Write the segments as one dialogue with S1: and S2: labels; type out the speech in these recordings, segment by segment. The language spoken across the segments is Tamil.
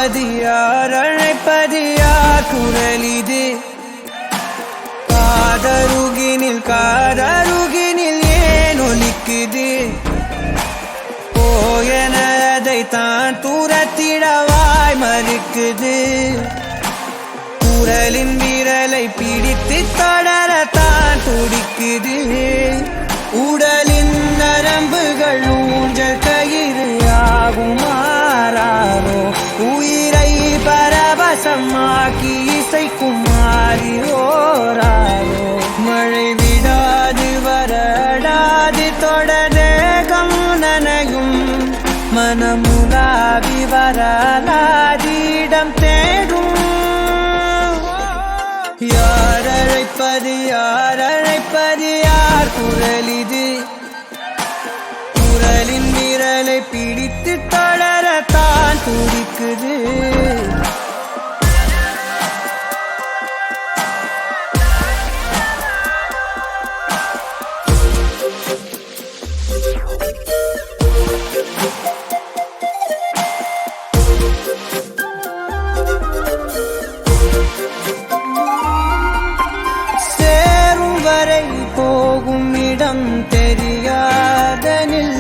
S1: அழைப்பது யார் குரல் இது? காதருகினில் ஏன் ஒலிக்குது? போயன அதைத்தான் தூரத்திடவாய் மறுக்குது. குரலின் விரலை பிடித்து தொடரத்தான் துடிக்குது. உடலின் நரம்புகள் ஊஞ்சல் கயிறு ஆகும் மாறாரோ, உயிரை பரவசமாக்கி இசைக்கும் மாறி ஓராரோ. மழை விடாது வரடாது தொடரேகம் நனையும், மனமுலாவி வரலாதிடம் தேடும். யார் அழைப்பது யார் குரல் இது? குரலின் விரலை பிடித்து தொடரத்தான் துடிக்குது. சேரும் வரை போகும் இடம் தெரியாதனில்,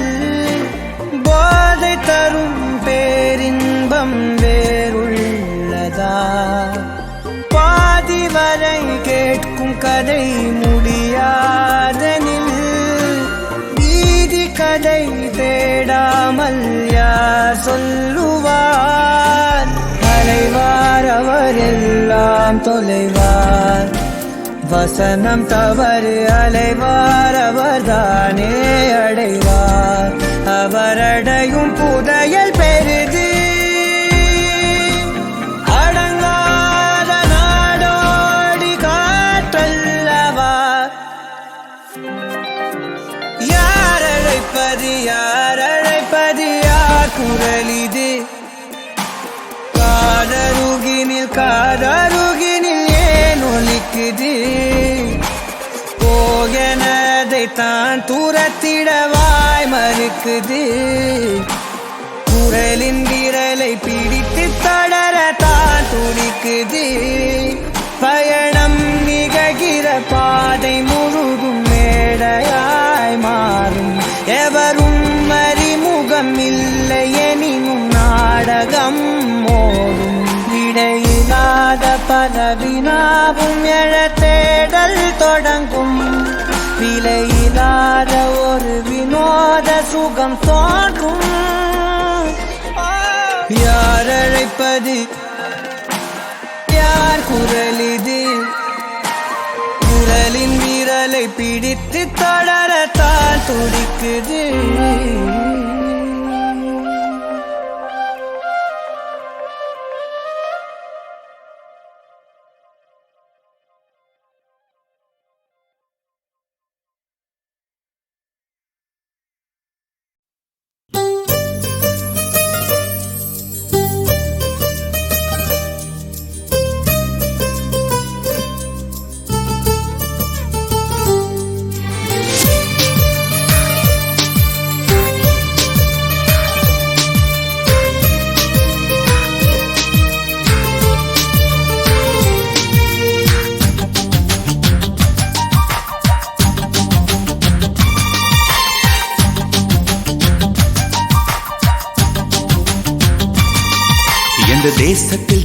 S1: போதை தரும் பேரின்பம் வேறுள்ளதா? பாதி வரை கேட்கும் கதை முடியாதனில், வீதி கதை தேடாமல் யார் சொல்லுவார்? அலைவார் அவர் எல்லாம் தொலைவார், வசனம் தவறு அலைவார் அவர்தானே அடைவார். அவரடையும் புதையல் பெரிது, அடங்காத நாடோடி காற்றல்லவா. யார் அழைப்பது யார் குரல் இது? காதருகினில் ஏன் ஒலிக்குது? போயனதைத்தான் தூரத்திடவாய் மறுக்குது. குரலின் விரலை பிடித்து தொடரத்தான் துடிக்குது. பயணம் நிகழ்கிற பாதை முழுதும் மேடையாய் மாறும். எவரும் அறிமுகம் இல்லை எனினும் நாடகம் மோதும். விடையில்லாத பல வினாவும் எழ தேடல் தொடங்கும். விலையில்லாத ஒரு வினோத சுகம் தோன்றும். யார் அழைப்பது யார் குரல் இது? குரலின் விரலை பிடித்து தொடரத்தான் துடிக்குது.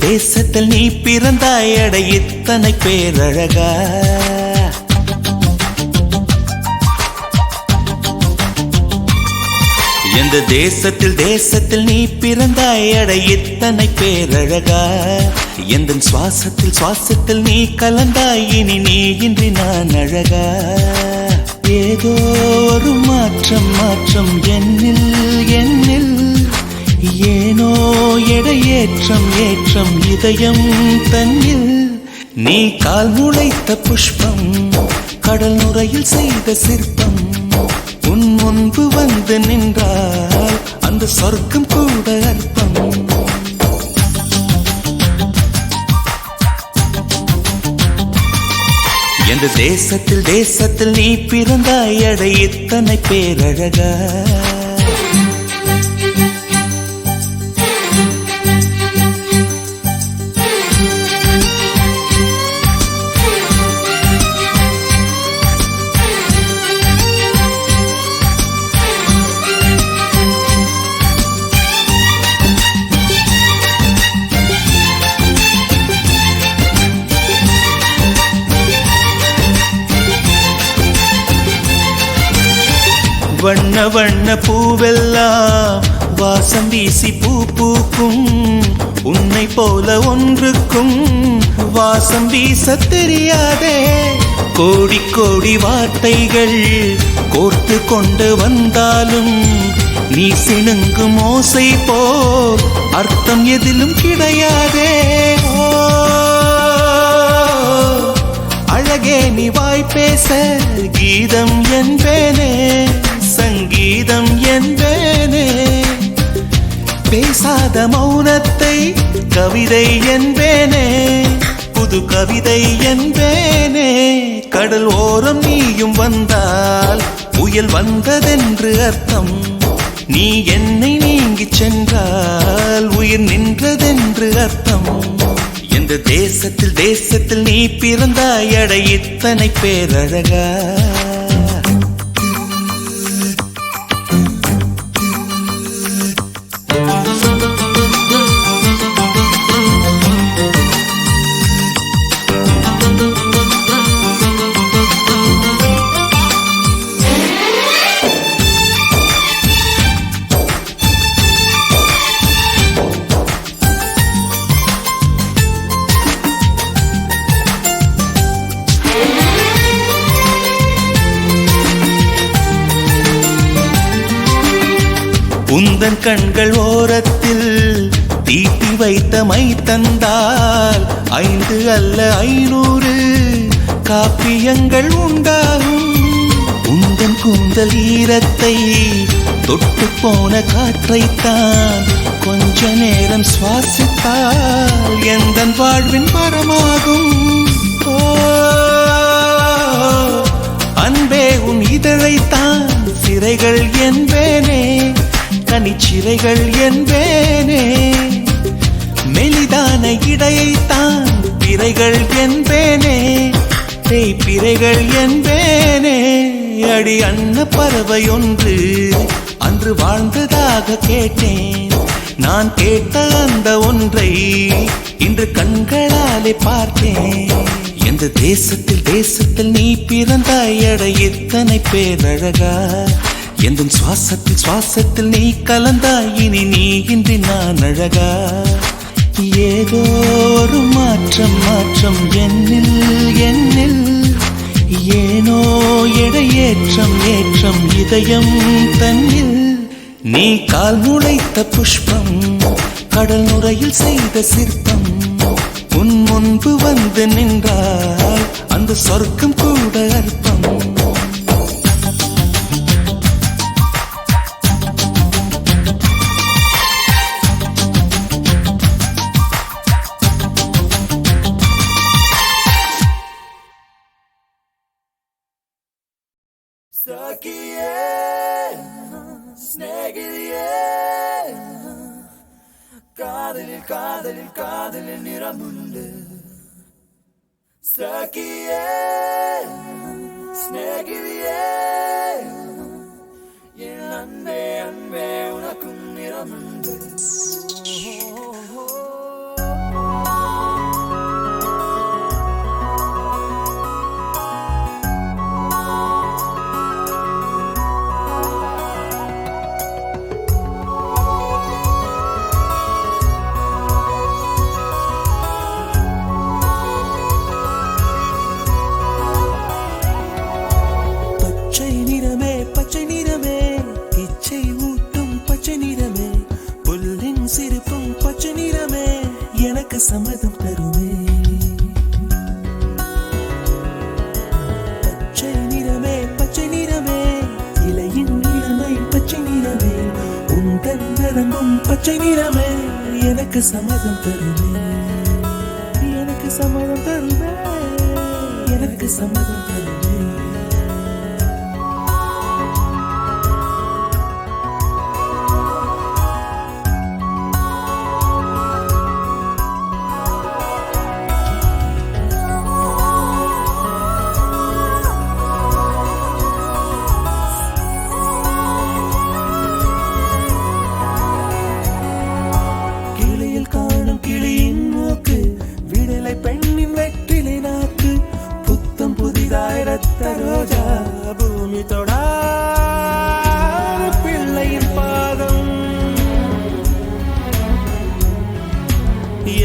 S1: தேசத்தில் நீ பிறந்தாயட இத்தனை பேரழகா. எந்த தேசத்தில் நீ பிறந்தாயட இத்தனை பேரழகா. எந்த சுவாசத்தில் நீ கலந்தாய், இனி நீ இன்றி நான் அழகா. ஏதோ ஒரு மாற்றம் என்னில் ஏனோ ஏற்றம் இதயம் தன்னில். நீ கால் முளைத்த புஷ்பம், கடல் நுரையில் செய்த சிற்பம். உன் முன்பு வந்து நின்றால் அந்த சொர்க்கம் கூட அற்பம். எந்த தேசத்தில் நீ பிறந்தாய் அட இத்தனை பேரழகா.
S2: வண்ண வண்ண பூவெல்லாம் வாசம் வீசி பூ பூக்கும். உன்னை போல ஒன்றுக்கும் வாசம் வீச தெரியாதே. கோடி கோடி வார்த்தைகள் கோர்த்து கொண்டு வந்தாலும் நீ சிணுங்கும் ஓசை போல் அர்த்தம் எதிலும் கிடையாதே. அழகே நீ வாய் பேச கீதம் என்பேனே, சங்கீதம் என்பேனே. பேசாத மௌனத்தை கவிதை என்பேனே, புது கவிதை என்பேனே. கடல் ஓரம் நீயும் வந்தால் புயல் வந்ததென்று அர்த்தம். நீ என்னை நீங்கிச் சென்றால் உயிர் நின்றதென்று அர்த்தம். எந்த தேசத்தில் நீ பிறந்தாய், அட இத்தனை பேரழகா. உந்தன் கண்கள் ஓரத்தில் தீட்டி வைத்த மை தந்தால் 5 அல்ல 500 காப்பியங்கள் உண்டாகும். உந்தன் கூந்தல் ஈரத்தை தொட்டு போன காற்றைத்தான் கொஞ்ச நேரம் சுவாசித்தால் எந்தன் வாழ்வின் மரமாகும். அன்பே உன் இதழைத்தான் சிறைகள் என்பேனே, கனிச்சிறைகள் என்பேனே. மெலிதான இடையைத்தான் பிறைகள் என்பேனே, தேய்பிறைகள் என்பேனே. அடி அன்ன பறவை ஒன்று அன்று வாழ்ந்ததாக கேட்டேன். நான் கேட்ட அந்த ஒன்றை இன்று கண்களாலே பார்த்தேன். எந்த தேசத்தில் நீ பிறந்தாய், அட இத்தனை பேரழகா. எந்த சுவாசத்தில் நீ கலந்தாய், இனி நீ இன்றி நான் அழகா. ஏதோ ஒரு மாற்றம் என்னில் ஏனோ ஏற்றம் இதயம் தன்னில். நீ கால் முளைத்த புஷ்பம், கடல் நுரையில் செய்த சிற்பம். உன் முன்பு வந்து நின்றால் அந்த சொர்க்கம் கூட அற்பம்.
S1: Sakiye, snegiliye, காதலில் நிறமுண்டு. Sakiye, snegiliye, என் அன்பே உனக்கும் நிறமுண்டு. பச்சை நிறமே இச்சை ஊட்டும் பச்சை நிறமே, புல்லின் சிரிப்பும் பச்சை நிறமே எனக்கு சம்மதம் தருமே. பச்சை நிறமே இலையின் நிறமை பச்சை நிறமே, உந்தன் நரம்பும் பச்சை நிறமே எனக்கு சம்மதம் தருமே. எனக்கு சம்மதம் தருமே. பெண்ணின் வெற்றிலை நாக்கு புத்தம் புதிதாய்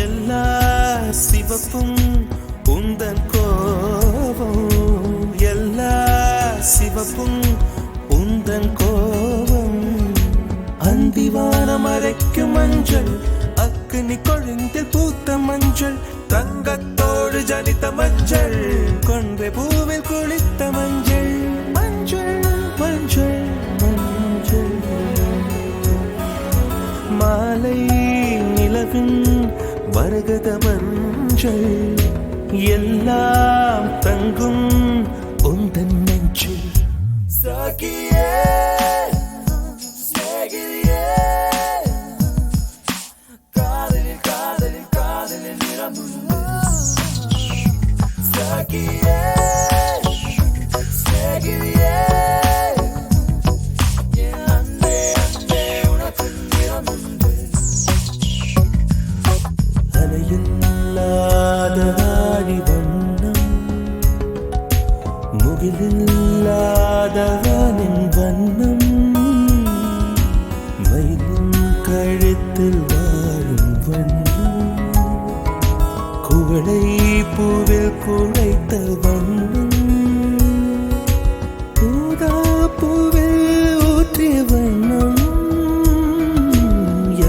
S1: எல்லா சிவப்பும் உந்தன் கோபம், எல்லா சிவப்பும் உந்தன் கோபம். அந்திவானம் அரைக்கும் மஞ்சள், அக்கினி கொழுந்தில் பூத்த மஞ்சள், தங்கத்தோடு ஜனித்த மஞ்சள், கொன்றை பூவில் குளித்த மஞ்சள். மஞ்சள் மஞ்சள் மஞ்சள், மாலை நிலவின் மரகத மஞ்சள், எல்லாம் தங்கும் உந்தன் நெஞ்சில். சகியே சகியே, காதலில் காதலில் காதலில் நிறமுண்டு. சகியே சகியே, என் அன்பே அன்பே உனக்கு நிறமுண்டு. அலையில்லாத ஆடி வண்ணம், முகிலில்லாத வானின் வண்ணம், மயிலின் கழுத்தில் வாழும் வண்ணம், குவளை பூவில் குழைத்த வண்ணம், ஊதா பூவில் ஊற்றிய வண்ணம்,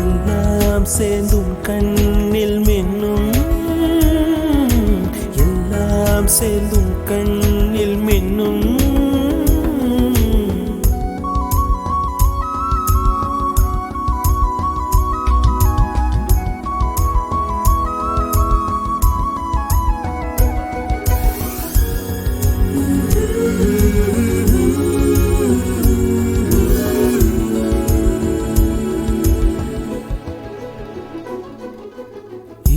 S1: எல்லாம் சேர்ந்தும் கண்ணில் மின்னும், எல்லாம் சேர்ந்தும் கண்ணில் மின்னும்.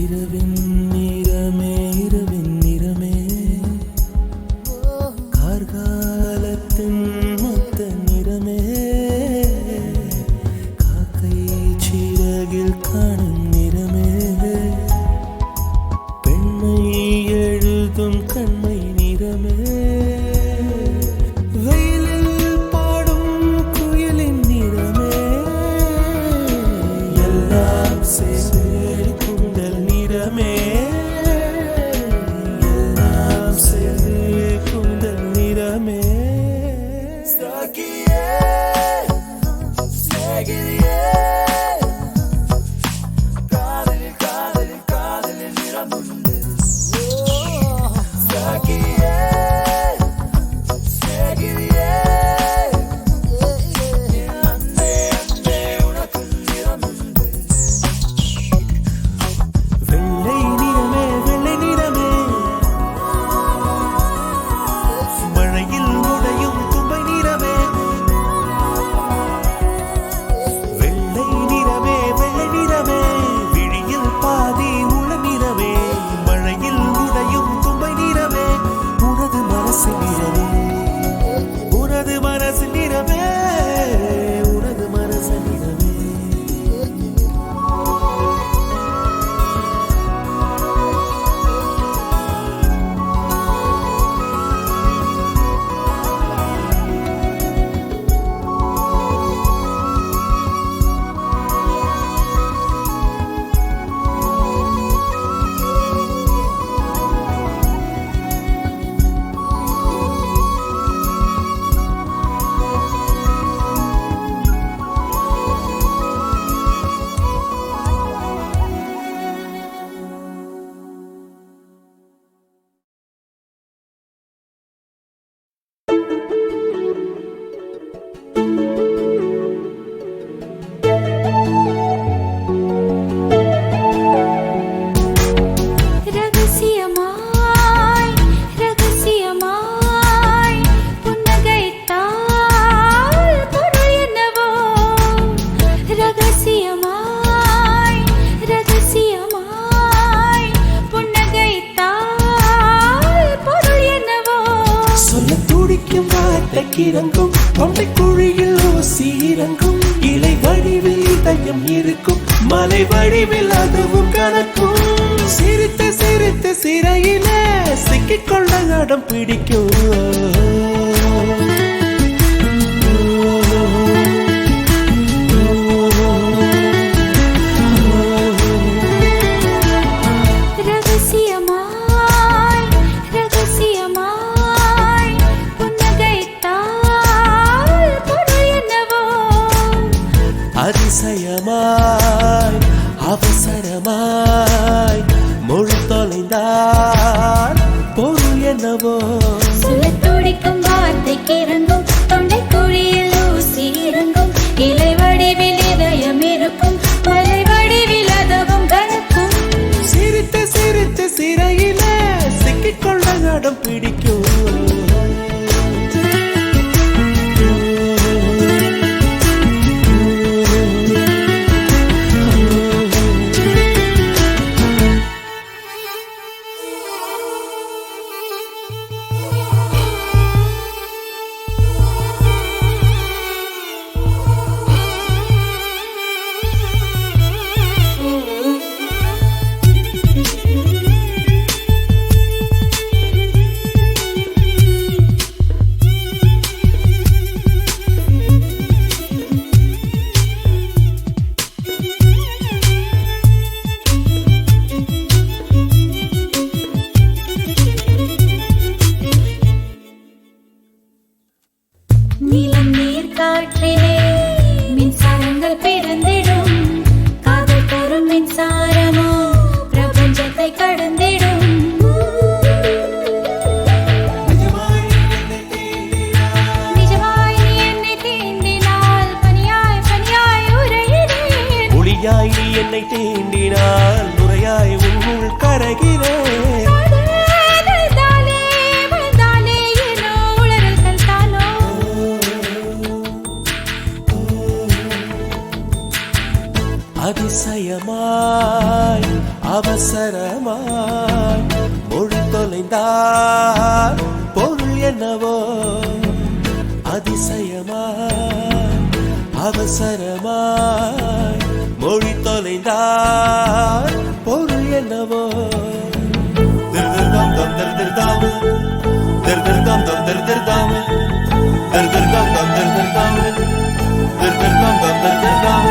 S1: இரவின் நிறமே இரவின் நிறமே, கார்காலத்தின் மொத்த நிறமே, காக்கை சிறகில் காணும் நிறமே, பெண்மை எழுதும் கண்மை நிறமே, வெயிலில் பாடும் குயிலின் நிறமே, எல்லாம் சேர்ந்து குந்தல் நிறமே, எல்லாம் சேர்ந்து குந்தல் நிறமே. சகியே சகியே, காதலில் காதலில் காதலில் நிறமுண்டு. சகியே சகியே, என் அன்பே அன்பே உனக்கு நிறமுண்டு. வெள்ளை நிறமே வெள்ளை நிறமே, மழையில் உடையும் தும்பை நிறமே, வெள்ளை நிறமே வெள்ளை நிறமே, விழியில் பாதி உள்ள நிறமே, மழையில் உடையும் தும்பை நிறமே, உனது மனசு நிறமே, உனது மனசு நிறமே, உனது மனசு நிறமே.
S3: ரகசியமாய் ரகசியமாய் புன்னகைத்தால் பொருள் என்னவோ, ரகசியமாய் ரகசியமாய் புன்னகைத்தால் பொருள் என்னவோ.
S1: சொல்ல துடிக்கும் வார்த்தைக்கு இறங்கும், தொண்டை குழியில் ஊசி இறங்கும், இலை வடிவில் இதயம் இருக்கும், மலை வடிவில் அதுவும் கணக்கும். சிரித்து சிரித்து சிறையிலே சிக்கிக்கொள்ள அடம் பிடிக்கும்.
S2: என்னவோ
S3: துடிக்கும் வார்த்தைக்கு இறங்கும் தொண்டை குழியில் ஊசி இறங்கும் இலை வடிவில் இதயம் இருக்கும் மலை வடிவில் அதவும் கணக்கும்
S1: சிரித்து சிரித்து சிறையில சிக்கிக்கொள்ள இடம் பிடிக்கும்
S3: நீலம் நீர் காற்றிலே மின்சாரங்கள் பிறந்திடும் காதல் தரும் மின்சாரமோ பிரபஞ்சத்தை கடந்திடும் நிஜமாய் நீ என்னை தீண்டினால் பனியாய் பனியாய் உறைகிறேன்
S1: ஒளியாய் நீ என்னை தீண்டினால் நுரையாய் உன்னுள் கரைகிறேன் அதிசயமாய் அவசரமாய் மொழி தொலைந்தார் பொருள் என்னவோ அதிசயமாய் அவசரமாய் மொழி தொலைந்தார் பொருள் என்னவோ திருதிர்தாம் தம் திருதிர்தாம் திருதிர்தாம் தம் திருதிர்தாம் திருதிர்தாம் தம் திருதிர்தாம் திருதிர்தாம் தம் திருதிர்தாம்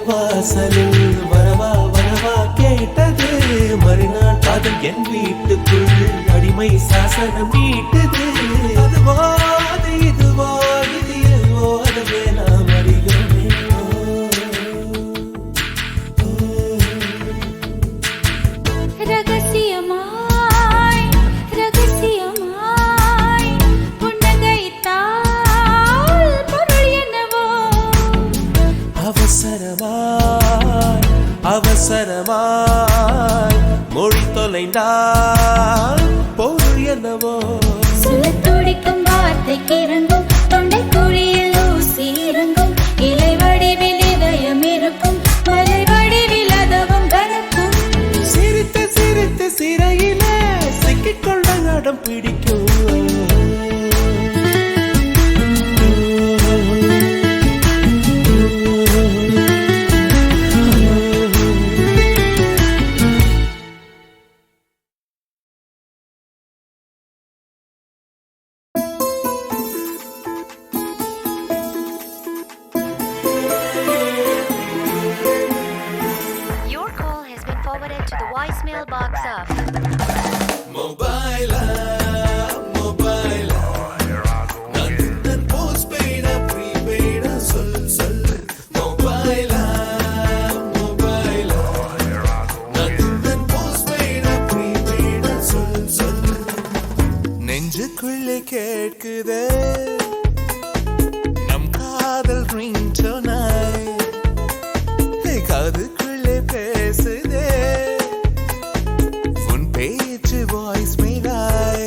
S1: வாசலில் வரவா வரவா கேட்டது மறுநாள் காதல் என் வீட்டுக்குள் அடிமை சாசனம் நீட்டது அதுவோ அது இதுவோ இது எதுவோ அதுவே நாம் அறியோமே
S3: ரகசியமாய் ரகசியமாய் புன்னகைத்தால் பொருள் என்னவோ
S1: அவசரமாய் அவசரமாய் மொழி தொலைந்தால் பொருள் என்னவோ
S3: துடிக்கும் வார்த்தைக்கு இறங்கும் தொண்டை குழியில் ஊசி இறங்கும் இலை வடிவில் இதயம் இருக்கும் மலை வடிவில் அதவும் கணக்கும்
S1: சிரித்து சிரித்து சிறையில சிக்கிக்கொள்ள இடம் பிடிக்கும்
S4: Forwarded to the voicemail box of
S1: Mobile Nandan postpaid prepaid sol Mobile Nandan postpaid prepaid sol நெஞ்சுக்குள்ளே கேட்குதே நம் காதல் ரிங்டோன் காதுக்குள்ளே பேசுதே உன் பேச்சு வாய்ஸ் மேலாய்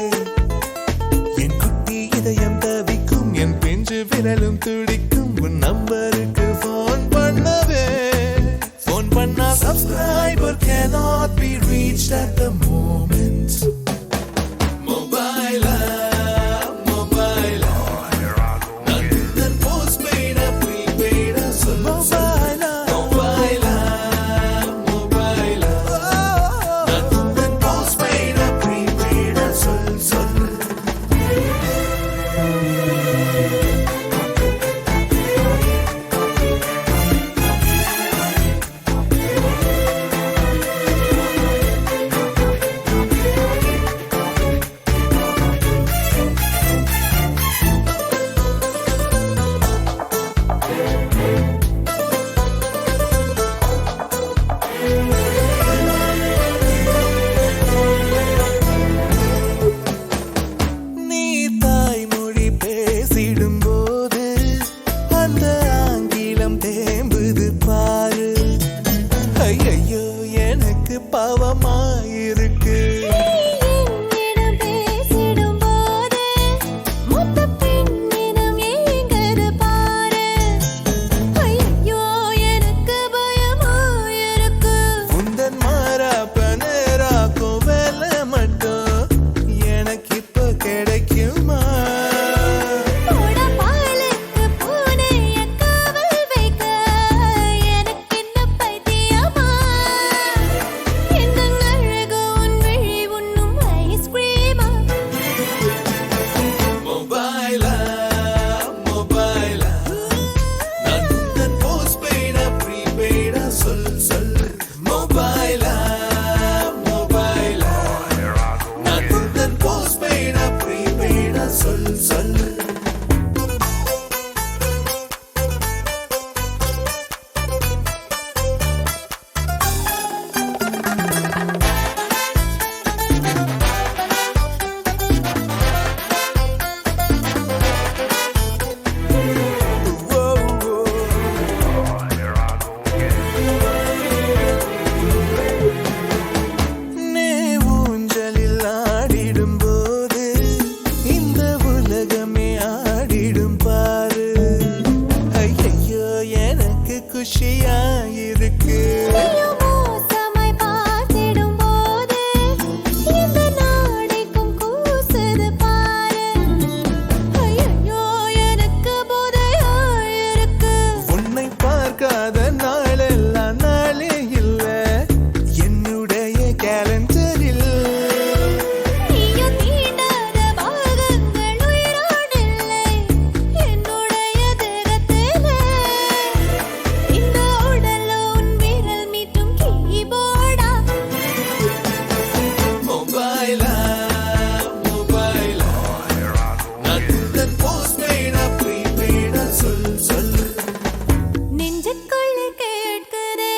S1: என் குட்டி இதயம் தவிக்கும் என் பிஞ்சு விரலும் துடிக்கும் உன் நம்பருக்கு போன் பண்ணவே போன் பண்ணா subscriber cannot be reached at the moment mobile Nandan postpaid prepaid mobile குஷியா இருக்கு.
S3: நீயும் மோசமாய் பார்த்திடும் போது இந்த நாடைக்கும் கூசுது பாரு. ஐயையோ, எனக்கு போதையா இருக்கு.
S1: உன்னை பார்க்காத நாளெல்லாம் நாளே இல்ல என்னுடைய கேலண்டரில்.
S3: நீயும் தீண்டாத பாகங்கள் உயிரோடில்லை என்னுடைய தேகத்திலே. இந்த உடலோ உன் விரல் மீட்டும் கீபோர்டா.
S1: மொபைலா மொபைலா நான் போஸ்ட்பெய்டா ப்ரீபெய்டா சொல் சொல்.
S3: நெஞ்சுக்குள்ள கேட்குதே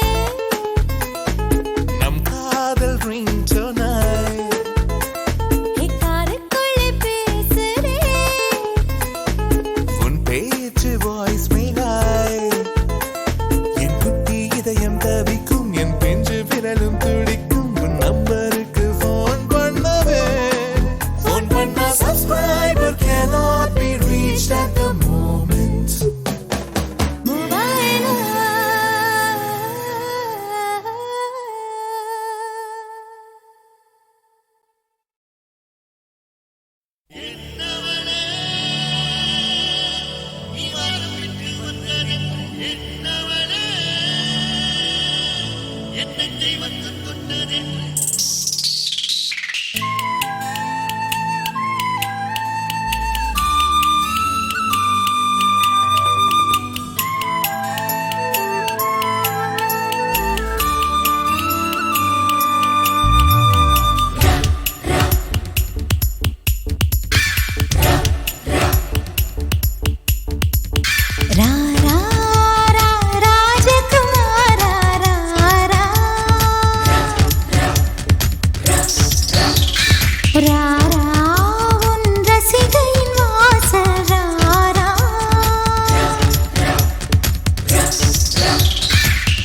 S1: நம் காதல் ரிங்டோனாய்
S3: காதுக்குள்ள பேசுதே.
S1: உன் பேச்சு வாய்ஸ் மேலாய் என் குட்டி இதயம் தவிக்கும் என் பிஞ்சு விரலும் துடிக்கும். உன் நம்பருக்கு ஃபோன் பண்ணவே ஃபோன் பண்ணா subscriber cannot be reached at the moment.
S3: மொபைலா ரா ரா ரா ராஜகுமாரா ரா ரா ரா ரா உன் ரசிகையின் வாசல் ரா ரா.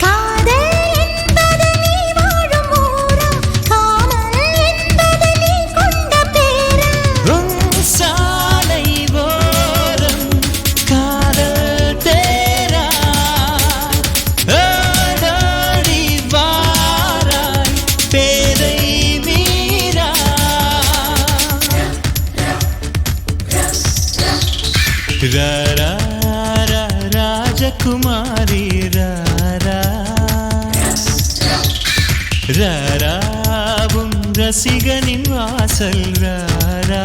S3: காதல் என்பது நீ வாழும் ஊரா, காதல் என்பது நீ கொண்ட பேரா.
S2: சாலை ஓரம் காதல் தேரா ஆடாடி வாராய் பேரை மீரா. ராரா ராஜகுமாரி ராரா ராராவும் ரசிகனின் வாசல் ராரா.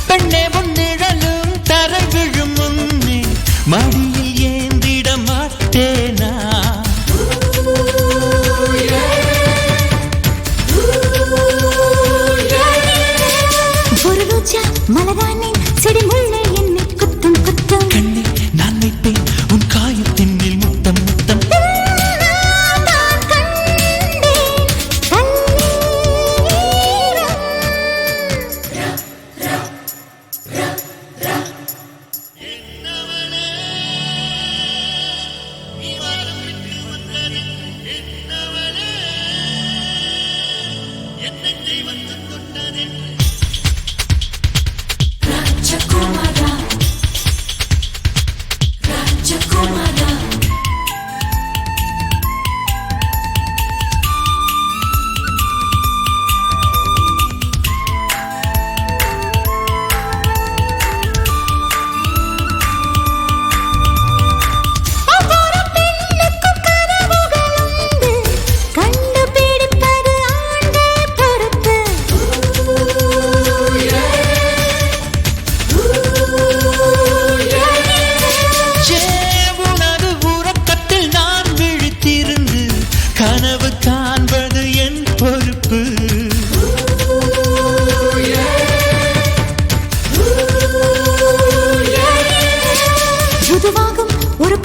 S2: பெண்ணே பொன்னிழலும் தரை விழும் முன்னே மடியில் ஏந்திட மாட்டேனா.
S3: ஒரு ரோஜா மலரானின் செடி முள்ளை என்னை குத்தும் குத்தும்.
S2: கண்ணே நான் வைப்பேன் உன் காயத்தின் மேல் முத்தம் முத்தம்.
S3: நான் கண்டேன் கண்ணீரம்.
S2: நீ வாரம்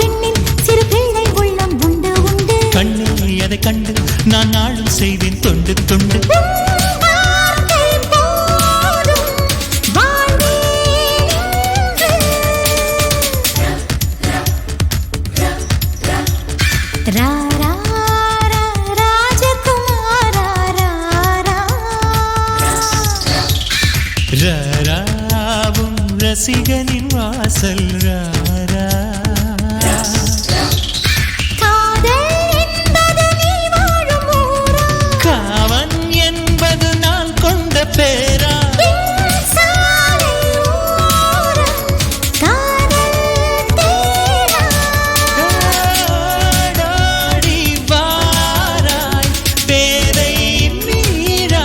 S3: பெண்ணின் சிறு பிள்ளை உள்ளம் உண்டு உண்டு.
S2: கண்ணே அதை கண்டு நான் நாளும் செய்வேன் தொண்டு தொண்டு.
S3: வார்த்தை போதும் வாழ்வேன் என்று. ரா ரா ரா ராஜகுமாரா ரா ரா.
S2: ராவும் ரசிகனின் வாசல் ராரா.
S3: காதல் என்பது நீ வாழும் ஊரா.
S2: காவன் என்பது நான் கொண்ட பேரா.
S3: சாலை ஓரம் காதல் தேரா.
S2: ஆடாடி வாராய் பேரை மீரா.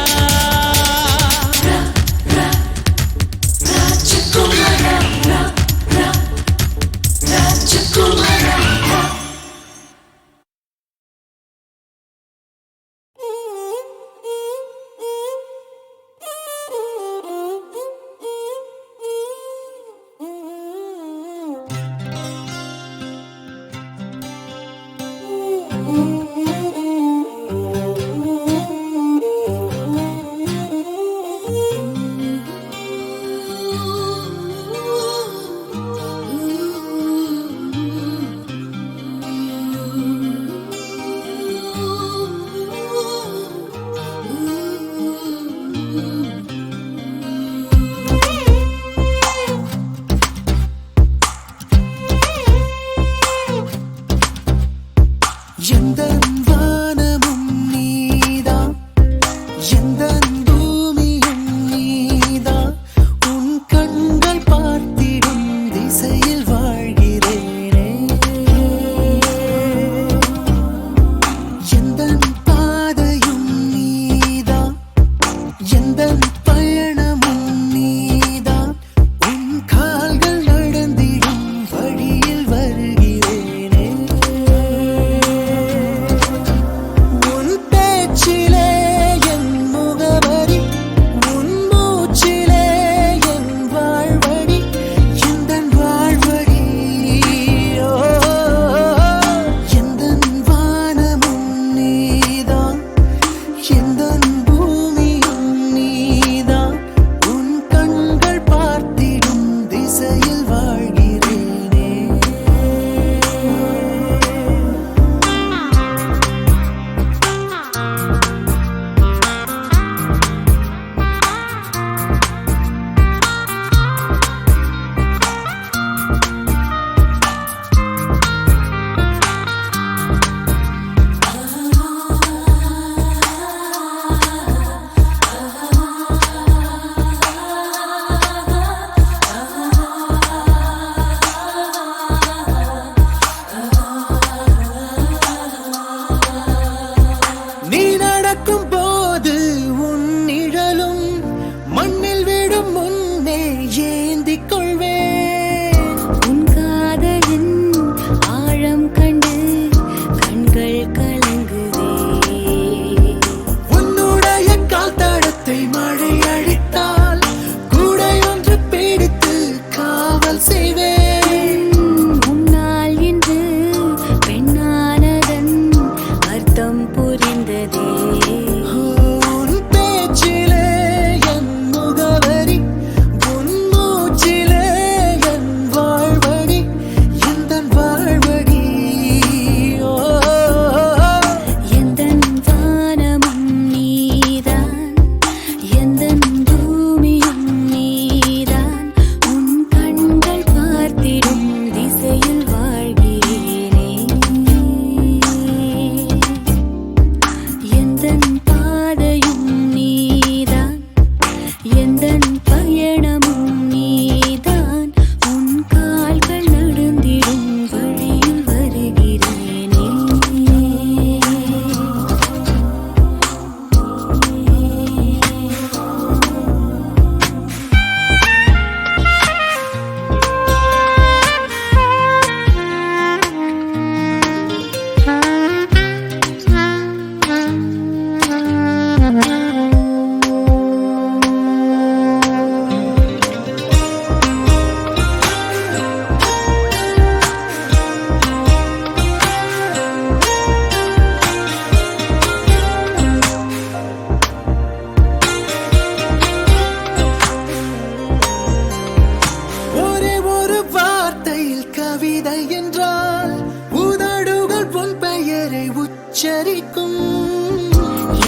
S5: நின்றால் உதடுகள் பொன் பெயரை உச்சரிக்கும்.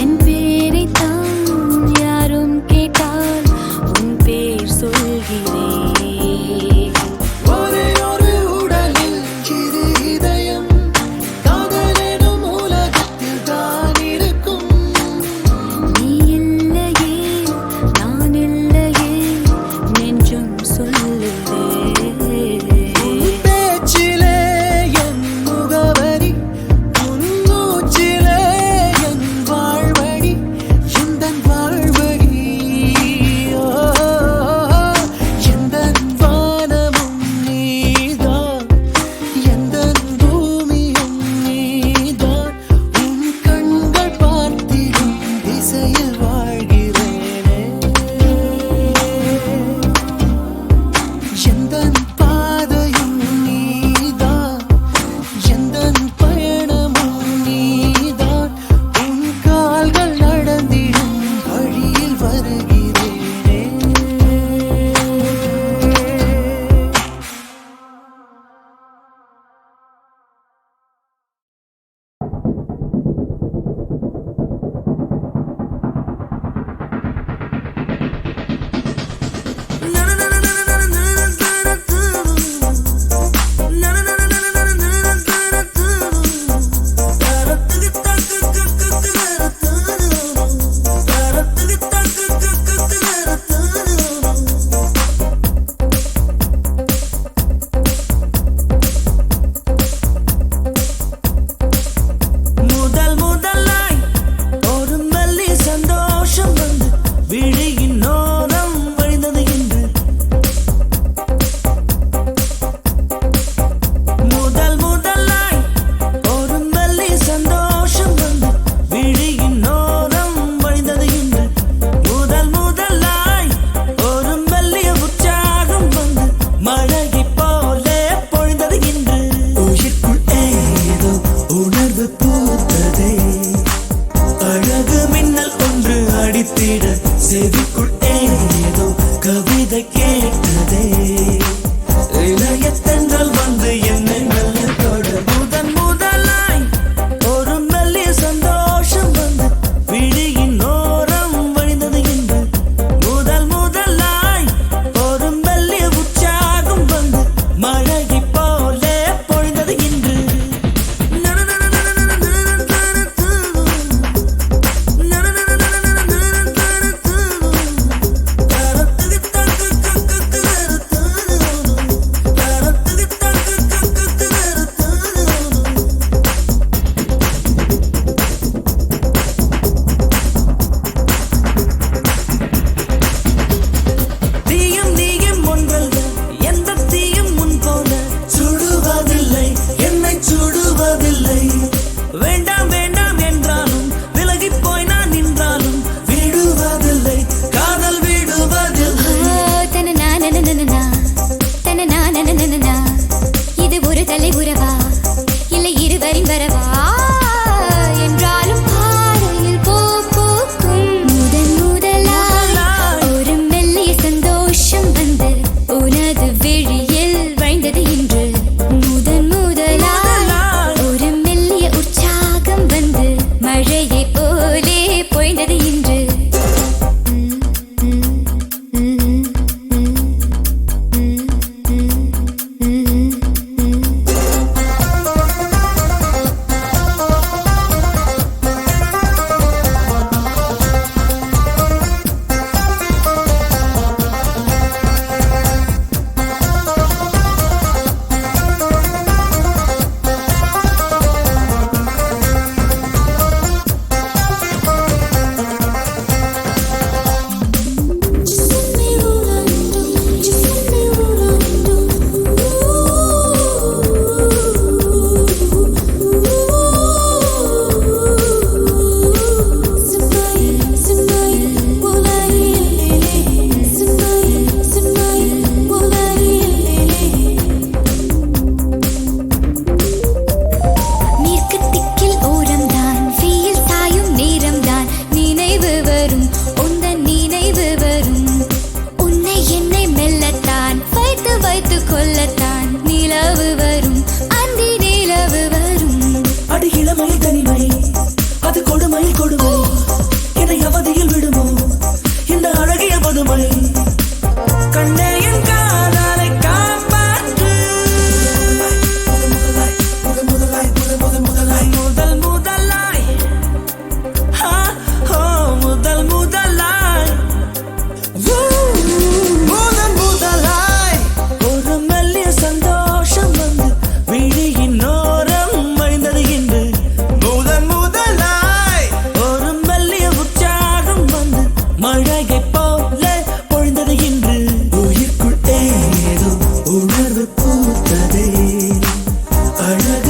S3: என் பேரை தான் யாரும் கேட்டால் உன் பேர் சொல்கிறேன்.
S5: ஒரே ஒரு உடலில் இரு இதயம் காதலெனும் உலகத்தில் தான் இருக்கும்.
S3: நீ இல்லையே நான் இல்லையே நெஞ்சம் சொல்லுதே.
S5: பேச்சிலே என் முகவரி உன் மூச்சிலே என் வாழ்வழி எந்தன் வாழ்வழி. எந்தன் வானமும் நீதான் எந்தன் பூமியும் நீதான். உன் கண்கள் பார்த்திடும் திசையில் வாழ்கிறேனே. எந்தன் பாதையும் நீதான் எந்தன் பயணமும் நீதான். உன் கால்கள் நடந்திடும் வழியில் வருகிறேனே.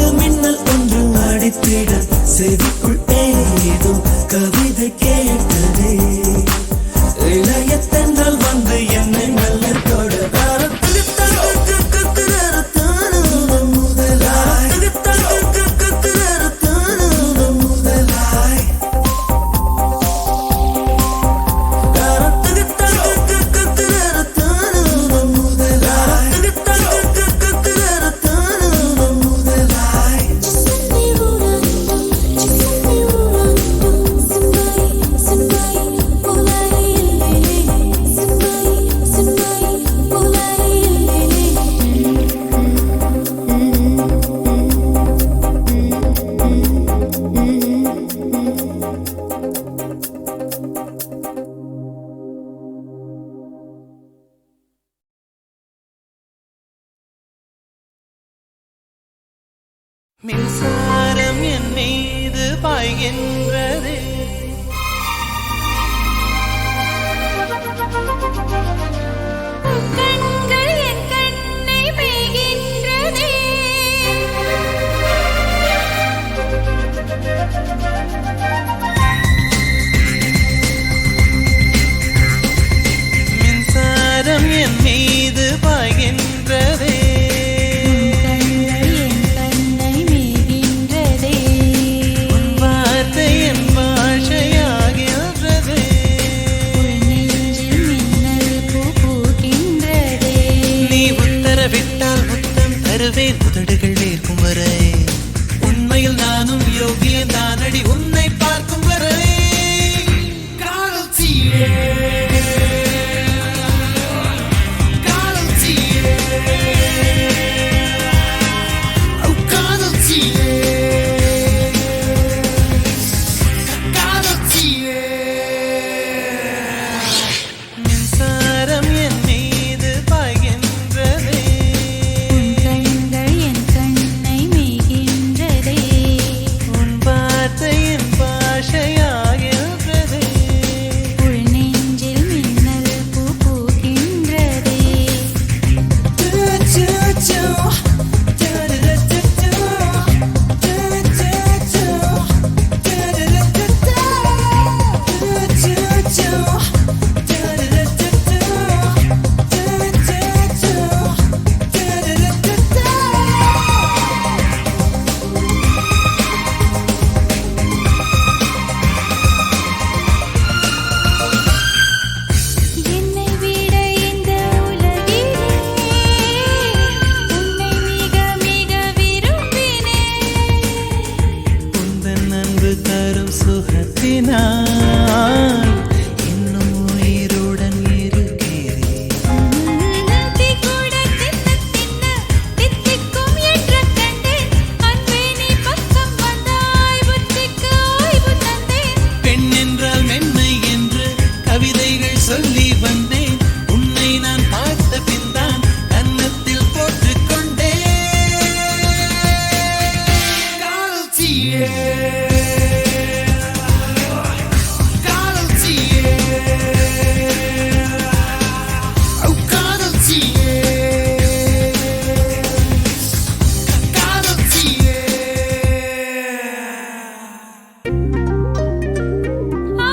S5: இங்கு மின்னல் ஒன்று அடித்திட செவிக்குள் ஏதோ கவிதை கேட்டதே இளைய தென்றல் வந்து என்னை நல்ல தொட
S2: மின்சாரம் என் மீது பாய்கின்றது
S3: கண்கள் என் கண்ணை மேய்கின்றதே
S2: மின்சாரம் என் மீது பாய்கின்றதே வார்த்தை என் பாஷையாகின்றதே நீ உத்தரவிட்டால் முத்தம் தருவேன் உதடுகள் வேர்க்கும் வரை உண்மையில் நானும் யோகியன் தானடி உன்னை பார்க்கும் வரை காதல் தீயே காதல் தீயே காதல் தீயே காதல் தீயே மின்சாரம் என் மீது பாய்கின்றதே
S3: கண்கள் என் கண்ணை மேய்கின்றதே
S2: உன் வார்த்தை என் பாஷையாகின்றதே
S3: உள் நெஞ்சில் மின்னல் பூ பூக்கின்றதே என்னை விட இந்த உலகிலே உன்னை மிக மிக விரும்பினேன்
S2: உந்தன் அன்பு தரும் சுகத்தினால் இன்னும் உயிருடன் இருக்கிறேன்
S3: நதி கூட தின்ன தின்ன தித்திக்கும் என்று கண்டேன் அன்பே நீ பக்கம் வந்தாய் புத்திக்கு ஓய்வு தந்தேன்
S2: பெண் என்றால் மென்மை என்று கவிதைகள் சொல்லி வந்தேன் உன்னை நான் பார்த்த பின்தான் கன்னத்தில் போட்டுக்கொண்டேன் காதல் தீயே காதல் தீயே காதல் தீயே காதல் தீயே
S3: ஆ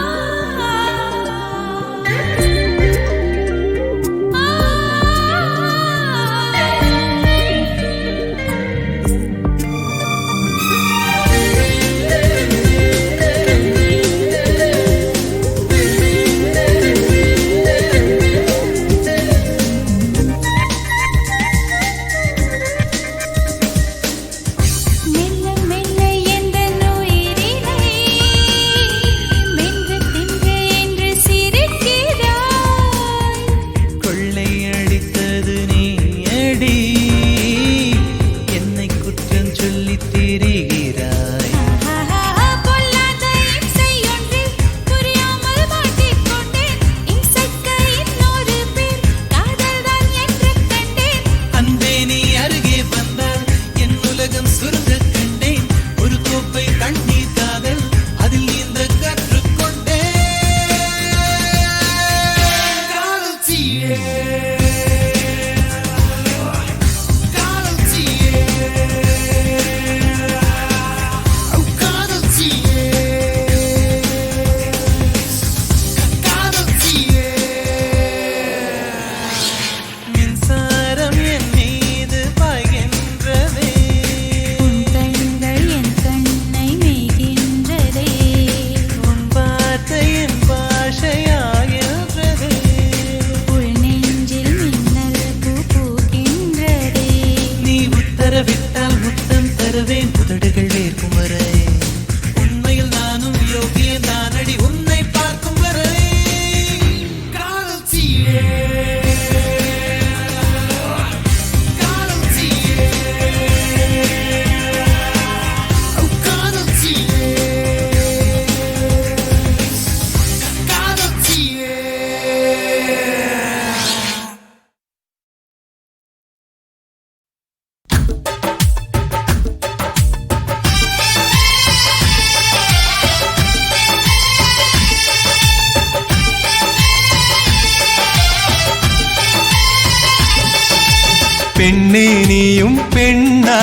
S1: நீயும் பெண்ணா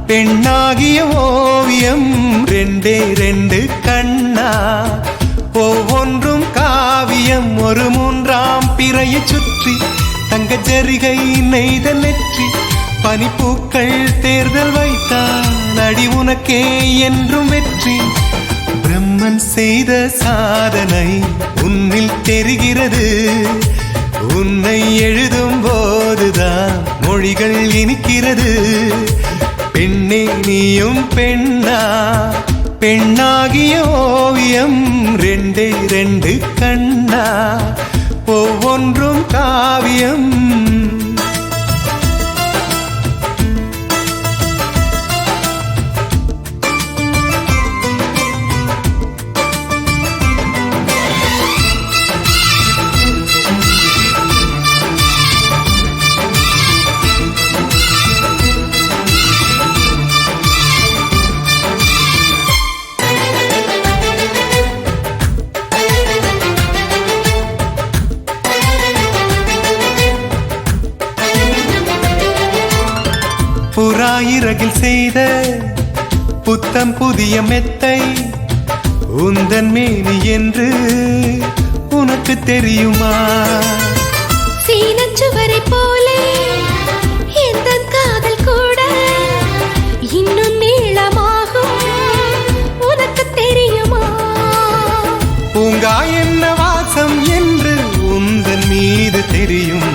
S1: பெண்ணாகிய ஓவியம் ரெண்டே ரெண்டு கண்ணா ஒவ்வொன்றும் காவியம் ஒரு மூன்றாம் பிறையை சுற்றி தங்க ஜரிகை நெய்த நெற்றி பனிப்பூக்கள் தேர்தல் வைத்தான் அடி உனக்கே என்றும் வெற்றி பிரம்மன் செய்த சாதனை உன்னில் தெரிகிறது உன்னை எழுதும் போதுதான் மொழிகள் இனிக்கிறது பெண்ணே நீயும் பெண்ணா பெண்ணாகிய ஓவியம் ரெண்டே ரெண்டு கண்ணா ஒவ்வொன்றும் காவியம் புறாயிரகில் செய்த புத்தம் புதிய மெத்தை உந்தன் மேனி என்று உனக்கு தெரியுமா
S3: சீனச்சுவரை போலே எந்த காதல் கூட இன்னும் நீளமாகும் உனக்கு தெரியுமா
S1: பூங்கா என்ன வாசம் என்று உந்தன் மீது தெரியும்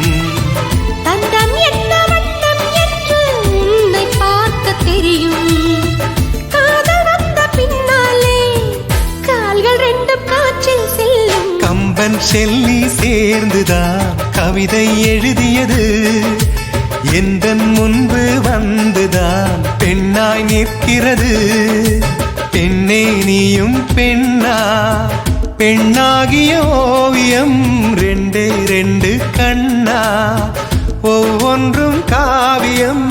S3: தந்தம் என்ன வண்ணம் என்று உன்னை பார்க்க தெரியும் காதல் வந்த பின்னாலே கால்கள் ரெண்டும் காற்றில் செல்லும்
S1: கம்பன் செல்லி சேர்ந்துதான் கவிதை எழுதியது எந்தன் முன்பு வந்துதான் பெண்ணாய் நிற்கிறது பெண்ணே நீயும் பெண்ணா பெண்ணாகிய ஓவியம் ரெண்டே ரெண்டு கண்ணா ஒவ்வொன்றும் காவியம்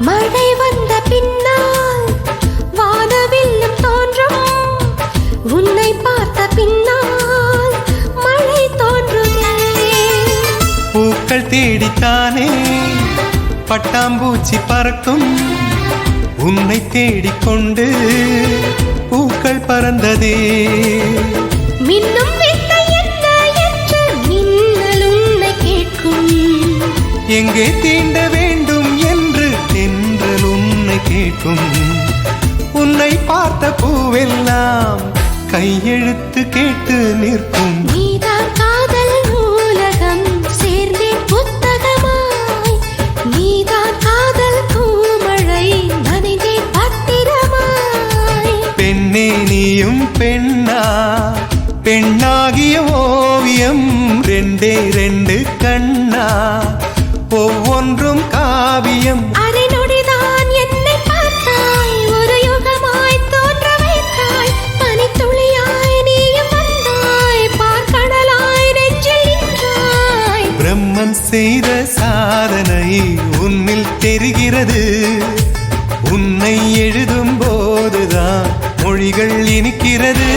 S3: மழை வந்த பின்னால் வானவில்லும் தோன்றும் உன்னை பார்த்த பின்னால் மழை தோன்றுதே
S1: பூக்கள் தேடித்தானே பட்டாம்பூச்சி பறக்கும் உன்னை தேடிக்கொண்டு பூக்கள் பறந்ததே
S3: மின்னும் வித்தை என்ன என்று மின்னல் உன்னை கேட்கும்
S1: எங்கே தீண்ட வேண்டும் என்று தென்றல் உன்னை கேட்கும் உன்னை பார்த்த பூவெல்லாம் கையெழுத்து கேட்டு நிற்கும்
S3: நீதான் காதல் நூலகம் சேர்ந்தேன் புத்தகமாய் நீதான் காதல் பூமழை நனைந்தேன் பத்திரமாய்
S1: பெண்ணே நீயும் பெண்ணா பெண்ணாகிய ஓவியம் ரெண்டே ரெண்டு கண்ணா ஒவ்வொன்றும் காவியம்
S3: அரை நொடிதான் என்னை பார்த்தாய் ஒரு யுகமாய் தோன்ற வைத்தாய் பனித்துளியாய் நீயும் வந்தாய் பார்க்கடலாய் நெஞ்சில் நின்றாய்
S1: பிரம்மன் செய்த சாதனை உன்னில் தெரிகிறது உன்னை எழுதும் போதுதான் மொழிகள் இனிக்கிறது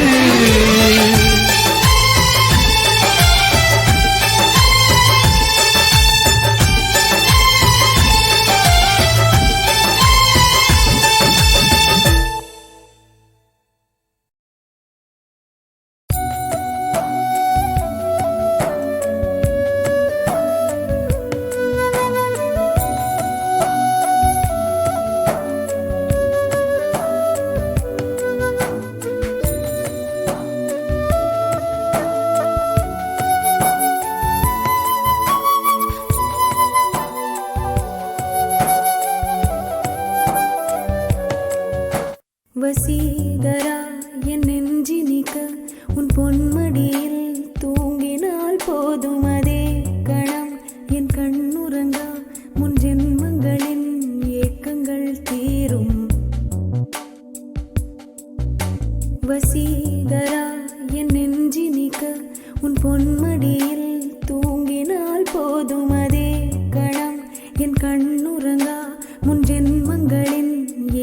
S6: பொன்மடியில் தூங்கினால் போதும் அதே கணம் என் கண்ணுறங்கா முன் ஜென்மங்களின்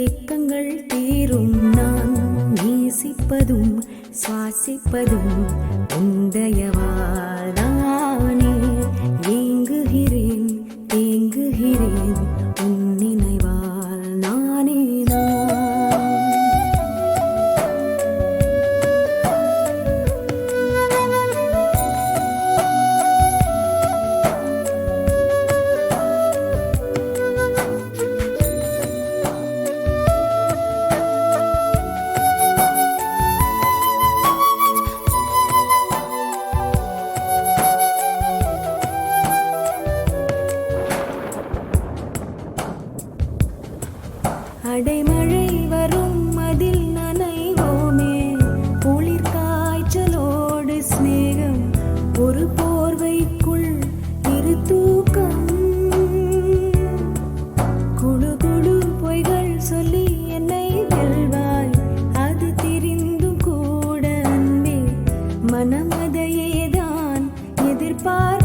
S6: ஏக்கங்கள் தீரும் நான் நேசிப்பதும் சுவாசிப்பதும் உந்தயவாதானே ஏங்குகிறேன் தேங்குகிறேன் உன் நினைவால் நானே நான் அடைமழை வரும் அதில் நனைவோமே குளிர் காய்ச்சலோடு சிநேகம் ஒரு போர்வைக்குள் இரு தூக்கம் குழு குழு பொய்கள் சொல்லி என்னை வெல்வாய் அது தெரிந்தும் கூட அன்பே மனம் அதையேதான் எதிர்பார்